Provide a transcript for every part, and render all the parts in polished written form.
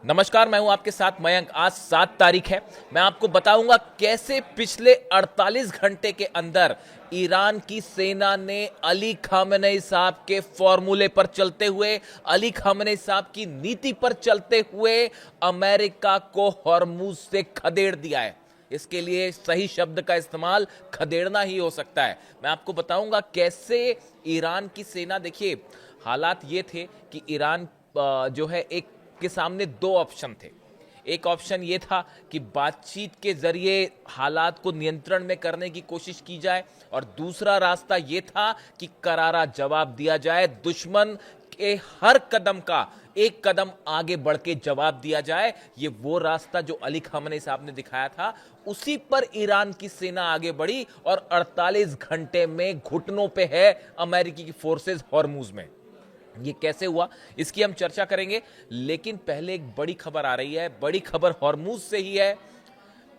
नमस्कार, मैं हूं आपके साथ मयंक। आज 7 तारीख है। मैं आपको बताऊंगा कैसे पिछले 48 घंटे के अंदर ईरान की सेना ने अली खामेनेई साहब के फॉर्मूले पर चलते हुए, अली खामेनेई साहब की नीति पर चलते हुए अमेरिका को हॉर्मुज से खदेड़ दिया है। इसके लिए सही शब्द का इस्तेमाल खदेड़ना ही हो सकता है। मैं आपको बताऊंगा कैसे ईरान की सेना, देखिए हालात ये थे कि ईरान जो है एक के सामने दो ऑप्शन थे। एक ऑप्शन ये था कि बातचीत के जरिए हालात को नियंत्रण में करने की कोशिश की जाए, और दूसरा रास्ता ये था कि करारा जवाब दिया जाए, दुश्मन के हर कदम का एक कदम आगे बढ़ के जवाब दिया जाए। ये वो रास्ता जो अली खामेनेई साहब ने दिखाया था, उसी पर ईरान की सेना आगे बढ़ी और 48 घंटे में घुटनों पे है अमेरिकी की फोर्सेस हॉर्मुज में। ये कैसे हुआ, इसकी हम चर्चा करेंगे, लेकिन पहले एक बड़ी खबर आ रही है। बड़ी खबर हॉर्मुज से ही है।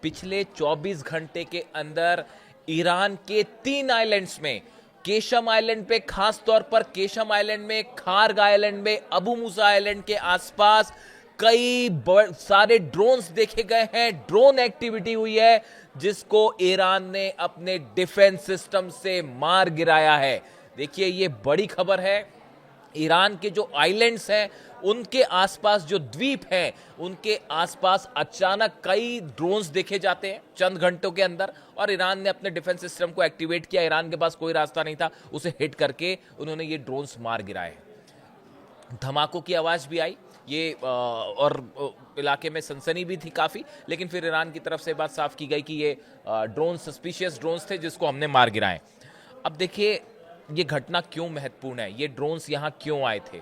पिछले 24 घंटे के अंदर ईरान के 3 आइलैंड्स में, केशम आइलैंड पे, खास तौर पर केशम आइलैंड में, खार्ग आइलैंड में, अबू मूसा आइलैंड के आसपास कई सारे ड्रोन्स देखे गए हैं। ड्रोन एक्टिविटी हुई है जिसको ईरान ने अपने डिफेंस सिस्टम से मार गिराया है। देखिए, ये बड़ी खबर है। ईरान के जो आइलैंड्स हैं, उनके आसपास जो द्वीप हैं, उनके आसपास अचानक कई ड्रोन्स देखे जाते हैं चंद घंटों के अंदर, और ईरान ने अपने डिफेंस सिस्टम को एक्टिवेट किया। ईरान के पास कोई रास्ता नहीं था, उसे हिट करके उन्होंने ये ड्रोन्स मार गिराए। धमाकों की आवाज भी आई, ये और इलाके में सनसनी भी थी काफी, लेकिन फिर ईरान की तरफ से बात साफ की गई कि ये ड्रोन सस्पिशियस ड्रोन्स थे जिसको हमने मार गिराए। अब देखिए, ये घटना क्यों महत्वपूर्ण है, ये ड्रोन्स यहां क्यों आए थे।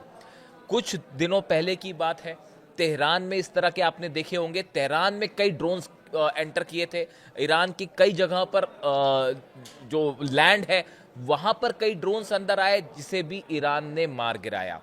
कुछ दिनों पहले की बात है, तेहरान में इस तरह के आपने देखे होंगे। तेहरान में कई ड्रोन्स एंटर किए थे। ईरान की कई जगह पर जो लैंड है, वहां पर कई ड्रोन्स अंदर आए, जिसे भी ईरान ने मार गिराया।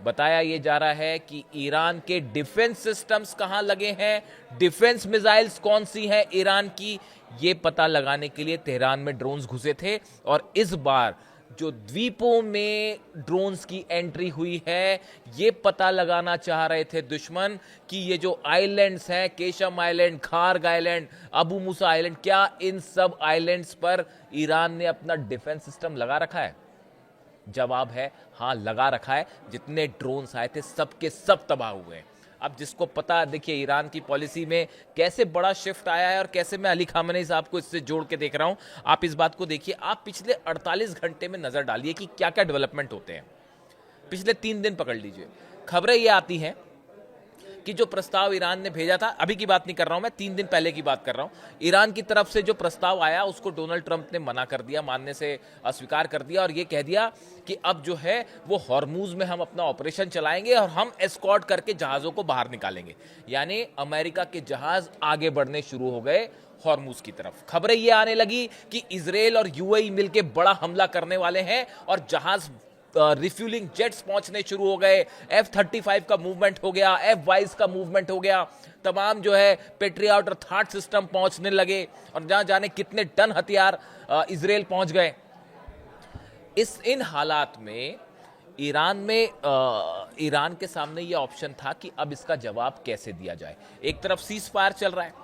बताया यह जा रहा है कि ईरान के डिफेंस सिस्टम्स कहां लगे हैं, डिफेंस मिसाइल्स कौन सी हैं ईरान की, ये पता लगाने के लिए तेहरान में ड्रोन्स घुसे थे। और इस बार जो द्वीपों में ड्रोन्स की एंट्री हुई है, ये पता लगाना चाह रहे थे दुश्मन कि ये जो आइलैंड्स हैं, Qeshm island, Kharg island, Abu Musa island, क्या इन सब आइलैंड्स पर ईरान ने अपना डिफेंस सिस्टम लगा रखा है। जवाब है हाँ, लगा रखा है। जितने ड्रोन्स आए थे सबके सब तबाह हुए हैं। अब जिसको पता, देखिए ईरान की पॉलिसी में कैसे बड़ा शिफ्ट आया है और कैसे मैं अली खामेनेई साहब को इससे जोड़ के देख रहा हूं। आप इस बात को देखिए, आप पिछले 48 घंटे में नजर डालिए कि क्या क्या डेवलपमेंट होते हैं। पिछले 3 दिन पकड़ लीजिए, खबरें ये आती हैं कि जो प्रस्ताव ईरान ने भेजा था, अभी की बात नहीं कर रहा हूं मैं, 3 दिन पहले की बात कर रहा हूं, ईरान की तरफ से जो प्रस्ताव आया उसको डोनाल्ड ट्रंप ने मना कर दिया, मानने से अस्वीकार कर दिया, और ये कह दिया कि अब जो है वो हॉर्मुज में हम अपना ऑपरेशन चलाएंगे और हम एस्कॉर्ट करके जहाजों को बाहर निकालेंगे। यानी अमेरिका के जहाज आगे बढ़ने शुरू हो गए हॉर्मुज की तरफ। खबरें ये आने लगी कि इजराइल और यूएई मिलकर बड़ा हमला करने वाले हैं और जहाज रिफ्यूलिंग जेट्स पहुंचने शुरू हो गए। F-35 का मूवमेंट हो गया, F-22 का मूवमेंट हो गया, तमाम जो है पेट्रियट और थाट सिस्टम पहुंचने लगे, और जहां जाने कितने टन हथियार इजराइल पहुंच गए। इन हालात में ईरान के सामने यह ऑप्शन था कि अब इसका जवाब कैसे दिया जाए। एक तरफ सीज फायर चल रहा है,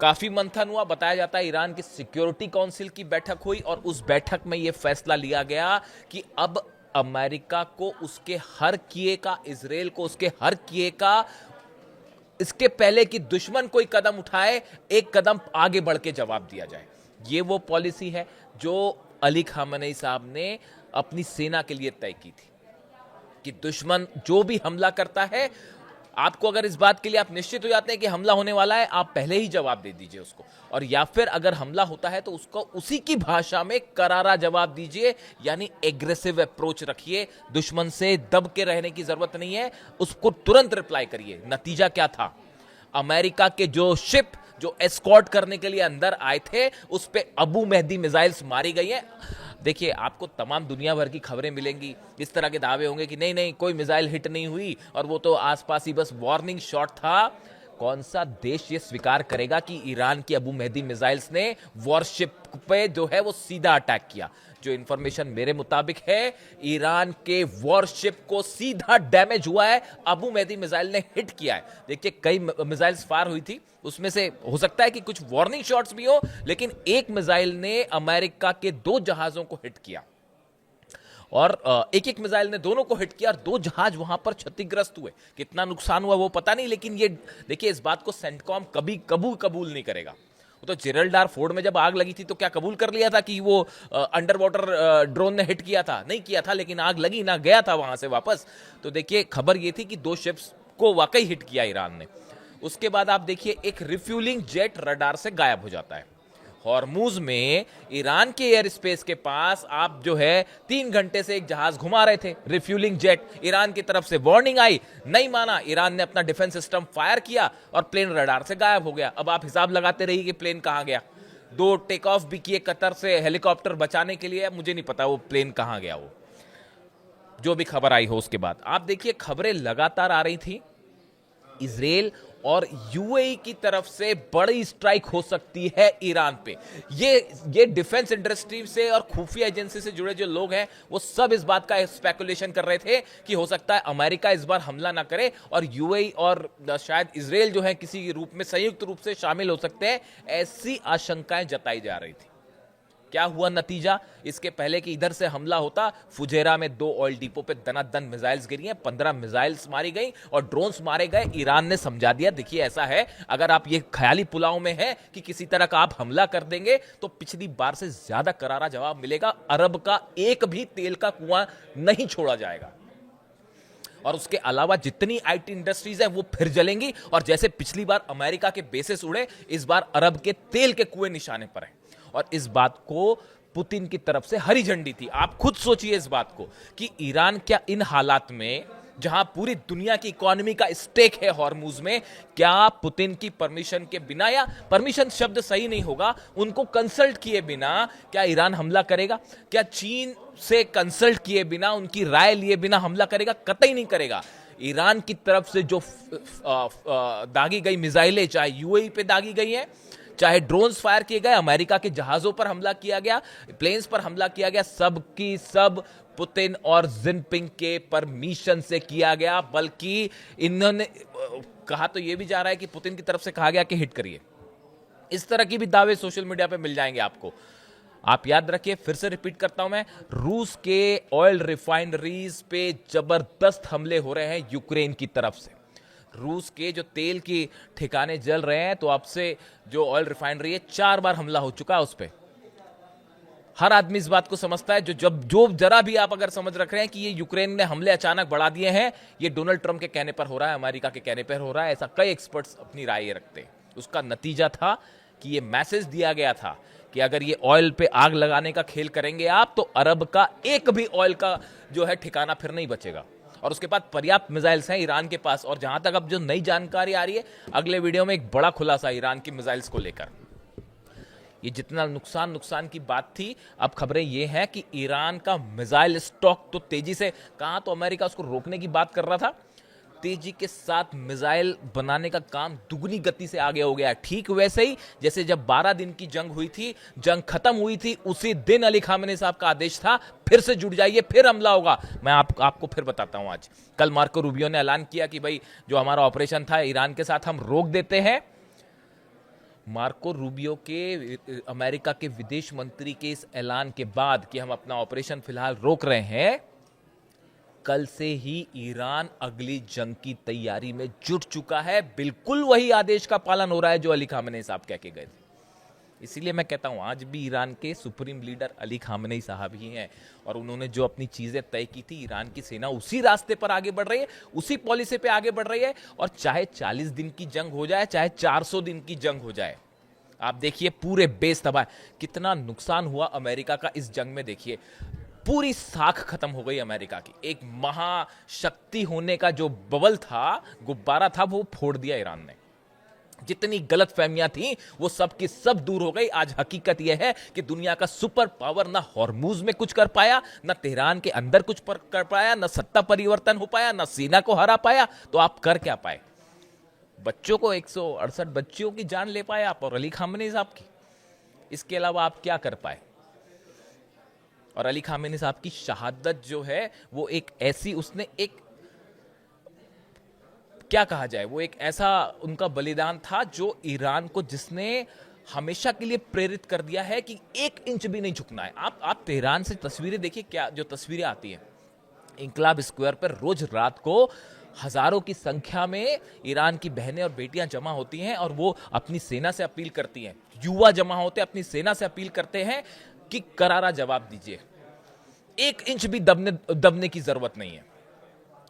काफी मंथन हुआ, बताया जाता है ईरान की सिक्योरिटी काउंसिल की बैठक हुई, और उस बैठक में यह फैसला लिया गया कि अब अमेरिका को उसके हर किए का, इजराइल को उसके हर किए का, इसके पहले कि दुश्मन कोई कदम उठाए, एक कदम आगे बढ़ के जवाब दिया जाए। ये वो पॉलिसी है जो अली खामेनेई साहब ने अपनी सेना के लिए तय की थी कि दुश्मन जो भी हमला करता है, आपको अगर इस बात के लिए आप निश्चित हो जाते हैं कि हमला होने वाला है, आप पहले ही जवाब दे दीजिए उसको, और या फिर अगर हमला होता है तो उसको उसी की भाषा में करारा जवाब दीजिए। यानी एग्रेसिव अप्रोच रखिए, दुश्मन से दब के रहने की जरूरत नहीं है, उसको तुरंत रिप्लाई करिए। नतीजा क्या था, अमेरिका के जो शिप जो एस्कॉर्ट करने के लिए अंदर आए थे, उस पे अबू मेहदी मिसाइल्स मारी गई हैं। देखिए, आपको तमाम दुनिया भर की खबरें मिलेंगी, इस तरह के दावे होंगे कि नहीं नहीं, कोई मिसाइल हिट नहीं हुई और वो तो आसपास ही बस वार्निंग शॉट था। कौन सा देश ये स्वीकार करेगा कि ईरान की अबू मेहदी मिसाइल्स ने वॉरशिप पे जो है वो सीधा अटैक किया। जो इंफॉर्मेशन मेरे मुताबिक है, ईरान के वॉरशिप को सीधा डैमेज हुआ है, अबू मेहदी मिसाइल ने हिट किया है। देखिए कई मिसाइल्स फायर हुई थी, उसमें से हो सकता है कि कुछ वार्निंग शॉट्स भी हो, लेकिन एक मिसाइल ने अमेरिका के 2 जहाजों को हिट किया और एक एक मिसाइल ने दोनों को हिट किया और 2 जहाज वहां पर क्षतिग्रस्त हुए। कितना नुकसान हुआ वो पता नहीं, लेकिन ये देखिए इस बात को सेंटकॉम कभी कबूल नहीं करेगा। वो तो जेरल्ड फोर्ड में जब आग लगी थी तो क्या कबूल कर लिया था कि वो अंडर वाटर ड्रोन ने हिट किया था? नहीं किया था, लेकिन आग लगी ना, गया था वहां से वापस। तो देखिए खबर ये थी कि 2 शिप्स को वाकई हिट किया ईरान ने। उसके बाद आप देखिए एक रिफ्यूलिंग जेट रडार से गायब हो जाता है। हॉर्मुज में ईरान के एयर स्पेस के पास आप जो है 3 घंटे से एक जहाज घुमा रहे थे, रिफ्यूलिंग जेट। ईरान की तरफ से वार्निंग आई, नहीं माना, ईरान ने अपना डिफेंस सिस्टम फायर किया और प्लेन रडार से गायब हो गया। अब आप हिसाब लगाते रहिए कि प्लेन कहां गया। 2 टेक ऑफ भी किए कतर से हेलीकॉप्टर बचाने के लिए, मुझे नहीं पता वो प्लेन कहां गया। वो जो भी खबर आई हो उसके बाद आप देखिए खबरें लगातार आ रही थी, इजराइल और यूएई की तरफ से बड़ी स्ट्राइक हो सकती है ईरान पे। ये डिफेंस इंडस्ट्री से और खुफिया एजेंसी से जुड़े जो लोग हैं वो सब इस बात का स्पेकुलेशन कर रहे थे कि हो सकता है अमेरिका इस बार हमला ना करे और यूएई और शायद इजराइल जो है किसी रूप में संयुक्त रूप से शामिल हो सकते हैं, ऐसी आशंकाएं जताई जा रही थी। क्या हुआ नतीजा? इसके पहले कि इधर से हमला होता, फुजेरा में 2 ऑयल डिपो पे दनादन मिसाइल्स गिरी हैं, 15 मिसाइल्स मारी गई और ड्रोन्स मारे गए। ईरान ने समझा दिया, देखिए ऐसा है, अगर आप ये ख्याली पुलाव में है कि किसी तरह का आप हमला कर देंगे तो पिछली बार से ज्यादा करारा जवाब मिलेगा। अरब का एक भी तेल का कुआं नहीं छोड़ा जाएगा और उसके अलावा जितनी आईटी इंडस्ट्रीज है वो फिर जलेंगी। और जैसे पिछली बार अमेरिका के बेसिस उड़े, इस बार अरब के तेल के कुएं निशाने पर हैं। और इस बात को पुतिन की तरफ से हरी झंडी थी। आप खुद सोचिए इस बात को कि ईरान क्या इन हालात में, जहां पूरी दुनिया की इकोनॉमी का स्टेक है हॉर्मुज में, क्या पुतिन की परमिशन के बिना, या परमिशन शब्द सही नहीं होगा, उनको कंसल्ट किए बिना क्या ईरान हमला करेगा? क्या चीन से कंसल्ट किए बिना, उनकी राय लिए बिना हमला करेगा? कतई नहीं करेगा। ईरान की तरफ से जो दागी गई मिसाइलें, चाहे यूएई पे दागी गई है, चाहे ड्रोन्स फायर किए गए, अमेरिका के जहाजों पर हमला किया गया, प्लेन्स पर हमला किया गया, सब की सब पुतिन और जिनपिंग के परमिशन से किया गया। बल्कि इन्होंने कहा तो यह भी जा रहा है कि पुतिन की तरफ से कहा गया कि हिट करिए। इस तरह की भी दावे सोशल मीडिया पे मिल जाएंगे आपको। आप याद रखिए, फिर से रिपीट करता हूं मैं, रूस के ऑयल रिफाइनरीज पे जबरदस्त हमले हो रहे हैं यूक्रेन की तरफ से। रूस के जो तेल की ठिकाने जल रहे हैं, तो अब से जो ऑयल रिफाइनरी है 4 बार हमला हो चुका है उस पर। हर आदमी इस बात को समझता है, जो जरा भी आप अगर समझ रख रहे हैं कि ये यूक्रेन ने हमले अचानक बढ़ा दिए हैं, ये डोनाल्ड ट्रंप के कहने पर हो रहा है, अमेरिका के कहने पर हो रहा है, ऐसा कई एक्सपर्ट्स अपनी राय रखते हैं। उसका नतीजा था कि ये मैसेज दिया गया था कि अगर ये ऑयल पे आग लगाने का खेल करेंगे आप, तो अरब का एक भी ऑयल का जो है ठिकाना फिर नहीं बचेगा। और उसके बाद पर्याप्त मिसाइल्स हैं ईरान के पास। और जहां तक अब जो नई जानकारी आ रही है, अगले वीडियो में एक बड़ा खुलासा ईरान की मिसाइल्स को लेकर। ये जितना नुकसान की बात थी, अब खबरें ये हैं कि ईरान का मिसाइल स्टॉक तो तेजी से, कहां तो अमेरिका उसको रोकने की बात कर रहा था, तेजी के साथ मिसाइल बनाने का काम दुगनी गति से आगे हो गया है। ठीक वैसे ही जैसे जब 12 दिन की जंग हुई थी, जंग खत्म हुई थी, उसी दिन अली खामेनी साहब का आदेश था, फिर से जुट जाइए, फिर हमला होगा। मैं आपको फिर बताता हूं। आज कल मार्को रूबियो ने ऐलान किया कि भाई जो हमारा ऑपरेशन था ईरान के साथ हम रोक देते हैं। मार्को रूबियो के, अमेरिका के विदेश मंत्री के इस ऐलान के बाद कि हम अपना ऑपरेशन फिलहाल रोक रहे हैं, कल से ही ईरान अगली जंग की तैयारी में जुट चुका है। बिल्कुल वही आदेश का पालन हो रहा है जो अली खामेनी साहब कह के गए थे। इसीलिए मैं कहता हूं आज भी ईरान के सुप्रीम लीडर अली खामेनी साहब ही हैं और उन्होंने जो अपनी चीजें तय की थी, ईरान की सेना उसी रास्ते पर आगे बढ़ रही है, उसी पॉलिसी पे आगे बढ़ रही है। और चाहे 40 दिन की जंग हो जाए, चाहे 400 दिन की जंग हो जाए, आप देखिए पूरे बेस तबाह। कितना नुकसान हुआ अमेरिका का इस जंग में, देखिए पूरी साख खत्म हो गई अमेरिका की। एक महाशक्ति होने का जो बबल था, गुब्बारा था, वो फोड़ दिया ईरान ने। जितनी गलत फहमियां थी वो सब की सब दूर हो गई। आज हकीकत यह है कि दुनिया का सुपर पावर ना हॉर्मुज में कुछ कर पाया, ना तेहरान के अंदर कुछ कर पाया, ना सत्ता परिवर्तन हो पाया, ना सेना को हरा पाया, तो आप कर क्या पाए? बच्चों को 168 बच्चियों की जान ले पाए आप, और अली खामेनी साहब की। इसके अलावा आप क्या कर पाए? और अली खामेनी साहब की शहादत जो है वो एक ऐसी, उसने एक, क्या कहा जाए, वो एक ऐसा उनका बलिदान था जो ईरान को, जिसने हमेशा के लिए प्रेरित कर दिया है कि 1 इंच भी नहीं झुकना है। आप तेहरान से तस्वीरें देखिए, क्या जो तस्वीरें आती हैं इंकलाब स्क्वायर पर, रोज रात को हजारों की संख्या में ईरान की बहनें और बेटियां जमा होती हैं और वो अपनी सेना से अपील करती हैं, युवा जमा होते हैं, अपनी सेना से अपील करते हैं कि करारा जवाब दीजिए, 1 इंच भी दबने की जरूरत नहीं है,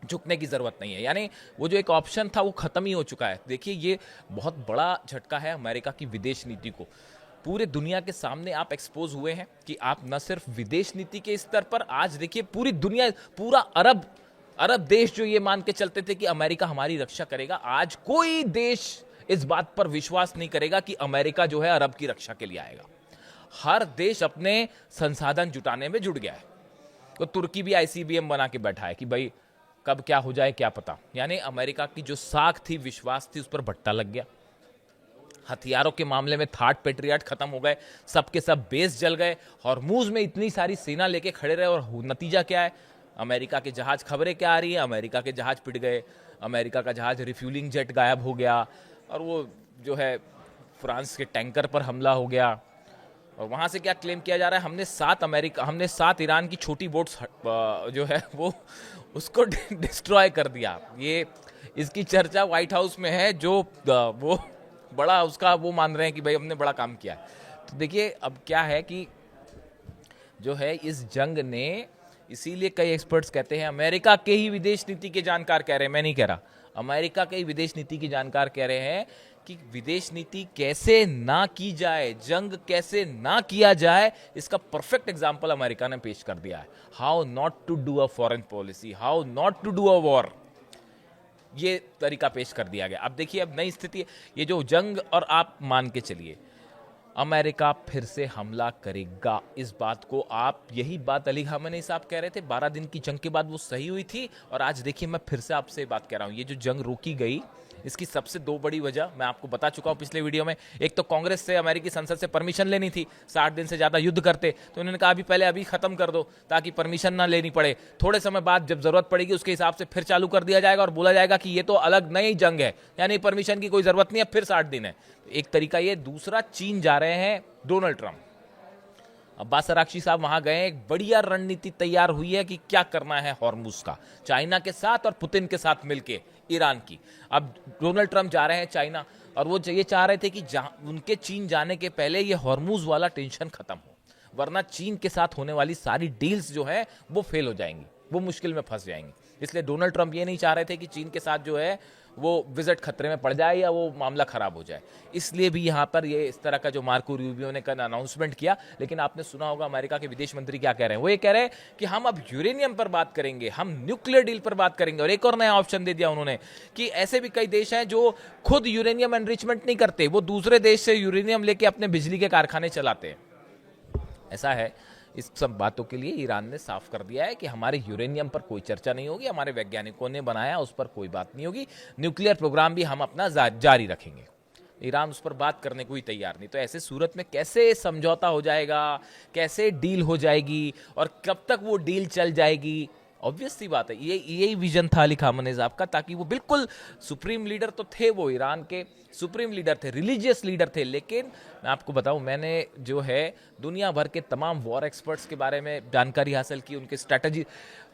झुकने की जरूरत नहीं है। यानी वो जो एक ऑप्शन था वो खत्म ही हो चुका है। देखिए ये बहुत बड़ा झटका है अमेरिका की विदेश नीति को। पूरे दुनिया के सामने आप एक्सपोज हुए हैं कि आप न सिर्फ विदेश नीति के स्तर पर, आज देखिए पूरी दुनिया, पूरा अरब देश जो ये मान के चलते थे कि अमेरिका हमारी रक्षा करेगा, आज कोई देश इस बात पर विश्वास नहीं करेगा कि अमेरिका जो है अरब की रक्षा के लिए आएगा। हर देश अपने संसाधन जुटाने में जुट गया है। तो तुर्की भी आईसीबीएम बना के बैठा है कि भाई कब क्या हो जाए क्या पता। यानी अमेरिका की जो साख थी, विश्वास थी, उस पर भट्टा लग गया। हथियारों के मामले में थर्ड पेट्रियट खत्म हो गए, सबके सब बेस जल गए, हॉर्मूज में इतनी सारी सेना लेके खड़े रहे और नतीजा क्या है, अमेरिका के जहाज, खबरें क्या आ रही है, अमेरिका के जहाज पिट गए, अमेरिका का जहाज रिफ्यूलिंग जेट गायब हो गया, और वो जो है फ्रांस के टैंकर पर हमला हो गया। और वहां से क्या क्लेम किया जा रहा है, हमने 7 ईरान की छोटी बोट्स जो है वो उसको डिस्ट्रॉय कर दिया। ये इसकी चर्चा व्हाइट हाउस में है, जो वो बड़ा उसका वो मान रहे हैं कि भाई हमने बड़ा काम किया है। तो देखिए अब क्या है कि जो है इस जंग ने, इसीलिए कई एक्सपर्ट्स कहते हैं, अमेरिका के ही विदेश नीति के जानकार कह रहे हैं, मैं नहीं कह रहा, अमेरिका के ही विदेश नीति के जानकार कह रहे हैं कि विदेश नीति कैसे ना की जाए, जंग कैसे ना किया जाए, इसका परफेक्ट एग्जांपल अमेरिका ने पेश कर दिया है। How not to do a foreign policy, how not to do a war, ये तरीका पेश कर दिया गया। अब देखिए अब नई स्थिति है, ये जो जंग, और आप मान के चलिए अमेरिका फिर से हमला करेगा, इस बात को आप, यही बात अली खामेनी साहब कह रहे थे 12 दिन की जंग के बाद, वो सही हुई थी। और आज देखिए मैं फिर से आपसे बात कह रहा हूं, ये जो जंग रोकी गई, इसकी सबसे 2 बड़ी वजह मैं आपको बता चुका हूं पिछले वीडियो में। एक तो कांग्रेस से, अमेरिकी संसद से परमिशन लेनी थी, 60 दिन से ज्यादा युद्ध करते, तो उन्होंने कहा अभी खत्म कर दो ताकि परमिशन ना लेनी पड़े, थोड़े समय बाद जब जरूरत पड़ेगी उसके हिसाब से फिर चालू कर दिया जाएगा और बोला जाएगा कि ये तो अलग नई जंग है, यानी परमिशन की कोई जरूरत नहीं है, फिर 60 दिन है। एक तरीका ये। दूसरा, चीन जा रहे हैं डोनाल्ड ट्रंप, अब्बास अराक्ची साहब वहां गए, एक बढ़िया रणनीति तैयार हुई है कि क्या करना है हॉर्मुज का, चाइना के साथ और पुतिन के साथ मिलके ईरान की। अब डोनाल्ड ट्रंप जा रहे हैं चाइना, और वो ये चाह रहे थे कि उनके चीन जाने के पहले ये हॉर्मुज वाला टेंशन खत्म हो, वरना चीन के साथ होने वाली सारी डील्स जो है वो फेल हो जाएंगी, वो मुश्किल में फंस जाएंगी। इसलिए डोनाल्ड ट्रंप ये नहीं चाह रहे थे कि चीन के साथ जो है वो विजिट खतरे में पड़ जाए या वो मामला खराब हो जाए। इसलिए भी यहाँ पर ये इस तरह का जो मार्को रूबियो ने कल अनाउंसमेंट किया। लेकिन आपने सुना होगा अमेरिका के विदेश मंत्री क्या कह रहे हैं, वो ये कह रहे हैं कि हम अब यूरेनियम पर बात करेंगे, हम न्यूक्लियर डील पर बात करेंगे। और एक और नया ऑप्शन दे दिया उन्होंने कि ऐसे भी कई देश हैं जो खुद यूरेनियम एनरिचमेंट नहीं करते, वो दूसरे देश से यूरेनियम लेके अपने बिजली के कारखाने चलाते हैं। ऐसा है, इस सब बातों के लिए ईरान ने साफ कर दिया है कि हमारे यूरेनियम पर कोई चर्चा नहीं होगी, हमारे वैज्ञानिकों ने बनाया उस पर कोई बात नहीं होगी, न्यूक्लियर प्रोग्राम भी हम अपना जारी रखेंगे। ईरान उस पर बात करने को ही तैयार नहीं। तो ऐसे सूरत में कैसे समझौता हो जाएगा, कैसे डील हो जाएगी और कब तक वो डील चल जाएगी? ऑब्वियस सी बात है, यही विजन था अली खामेनी साहब का, ताकि वो बिल्कुल सुप्रीम लीडर तो थे, वो ईरान के सुप्रीम लीडर थे, रिलीजियस लीडर थे। लेकिन मैं आपको बताऊं, मैंने जो है दुनिया भर के तमाम वॉर एक्सपर्ट्स के बारे में जानकारी हासिल की, उनके स्ट्रैटेजी,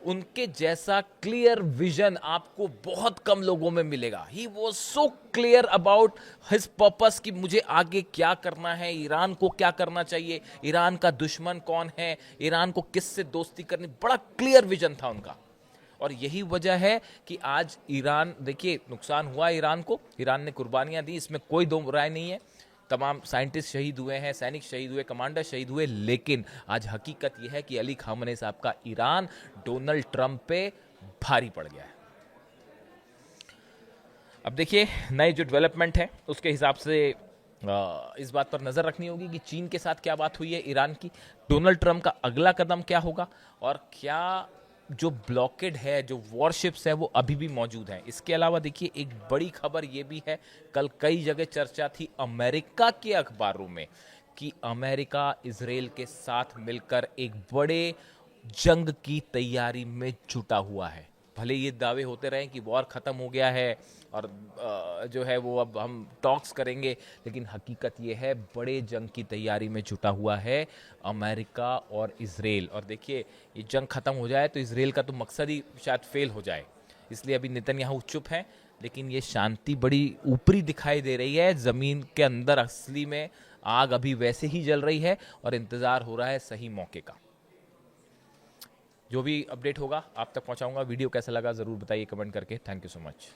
उनके जैसा क्लियर विजन आपको बहुत कम लोगों में मिलेगा। He was so clear about his purpose कि मुझे आगे क्या करना है, ईरान को क्या करना चाहिए, ईरान का दुश्मन कौन है, ईरान को किससे दोस्ती करनी, बड़ा क्लियर विजन था उनका। और यही वजह है कि आज ईरान, देखिए नुकसान हुआ ईरान को, ईरान ने कुर्बानियां दी, इसमें कोई दो राय नहीं है, तमाम साइंटिस्ट शहीद हुए हैं, सैनिक शहीद हुए, कमांडर शहीद हुए। लेकिन आज हकीकत यह है कि अली खामेनी साहब का ईरान डोनाल्ड ट्रंप पे भारी पड़ गया है। अब देखिए नए जो डेवलपमेंट है उसके हिसाब से इस बात पर नजर रखनी होगी कि चीन के साथ क्या बात हुई है ईरान की, डोनाल्ड ट्रंप का अगला कदम क्या होगा, और क्या जो ब्लॉकेड है, जो वॉरशिप्स है, वो अभी भी मौजूद हैं। इसके अलावा देखिए एक बड़ी खबर ये भी है, कल कई जगह चर्चा थी अमेरिका के अखबारों में कि अमेरिका इजराइल के साथ मिलकर एक बड़े जंग की तैयारी में जुटा हुआ है। भले ये दावे होते रहे कि वॉर ख़त्म हो गया है और जो है वो अब हम टॉक्स करेंगे, लेकिन हकीकत ये है बड़े जंग की तैयारी में जुटा हुआ है अमेरिका और इजराइल। और देखिए, ये जंग ख़त्म हो जाए तो इजराइल का तो मकसद ही शायद फेल हो जाए, इसलिए अभी नेतन्याहू चुप हैं। लेकिन ये शांति बड़ी ऊपरी दिखाई दे रही है, ज़मीन के अंदर असली में आग अभी वैसे ही जल रही है और इंतज़ार हो रहा है सही मौके का। जो भी अपडेट होगा आप तक पहुंचाऊंगा। वीडियो कैसा लगा ज़रूर बताइए कमेंट करके। Thank you so much.